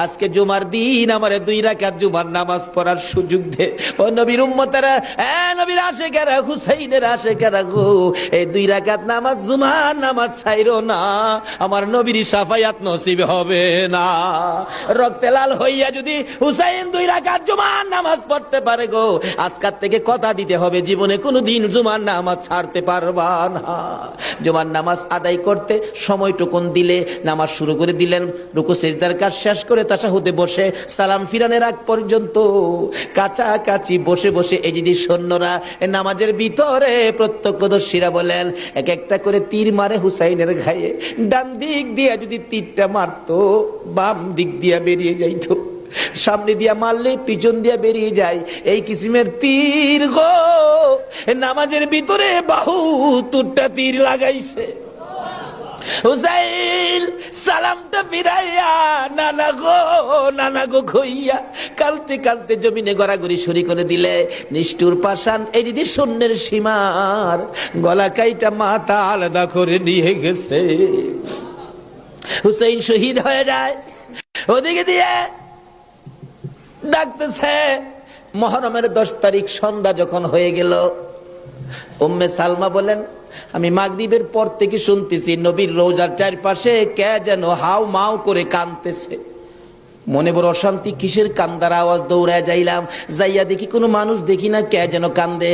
আজকে জুমার দিন আমারে 2 রাকাত জুমার নামাজ পড়ার সুযোগ দে। ও নবীর উম্মতেরা, নবীর আশিকেরা, হুসাইনের আশিকেরা গো, এই 2 রাকাত নামাজ জুমার নামাজ ছাইরো না, আমার নবীর শাফায়াত নসিব হবে না। রক্তে লাল হইয়া যদি হুসাইন 2 রাকাত জুমার নামাজ পড়তে পারে গো, আজকাল থেকে কথা দিতে হবে জীবনে কোনোদিন জুমার নামাজ ছাড়তে পারবা না। জুমার নামাজ আদায় করতে সময়টুকুন দিলে নামাজ শুরু করে দিলেন, রুকু সিজদার কাজ শেষ করে তাশাহুদে বসে সালাম ফিরানের আগ পর্যন্ত কাছাকাছি বসে বসে এই যদি সৈন্যরা নামাজের ভিতরে প্রত্যক্ষদর্শীরা বলেন এক একটা করে তীর মারে হুসাইনের গায়ে। ডান দিক দিয়া যদি তীরটা মারতো, বাম দিক দিয়া বেরিয়ে যাইতো, সামনে দিয়া মারলে পিছন দিয়া বেরিয়ে যায়, এই কিসিমের তীর গো নামাজের ভিতরে বাহুতুরটা তীর লাগাইছে। হুসাইন সালামটা ফিরাইয়া নানা গো কইয়া কালতে কালতে জমিনে গড়াগড়ি শুরু করে দিলে। নিষ্ঠুর পাষাণ এই যদি শূন্যের সীমার গলা কাইটা মাথা আলাদা করে নিয়ে গেছে। হুসাইন শহীদ হয়ে যায়। ওদিকে দিয়ে ডাকতেছে। মুহররমের 10 তারিখ সন্ধ্যা যখন হয়ে গেল, উম্মে সালমা বলেন আমি মাগরিবের পর থেকে শুনতেছি নবীর রওজার চারপাশে কে যেন হাউ মাউ করে কাঁদতেছে। মনে বড় অশান্তি, কিসের কান্দার আওয়াজ? দৌড়ায় যাইলাম, যাইয়া দেখি কোনো মানুষ দেখি না, কে যেন কান্দে।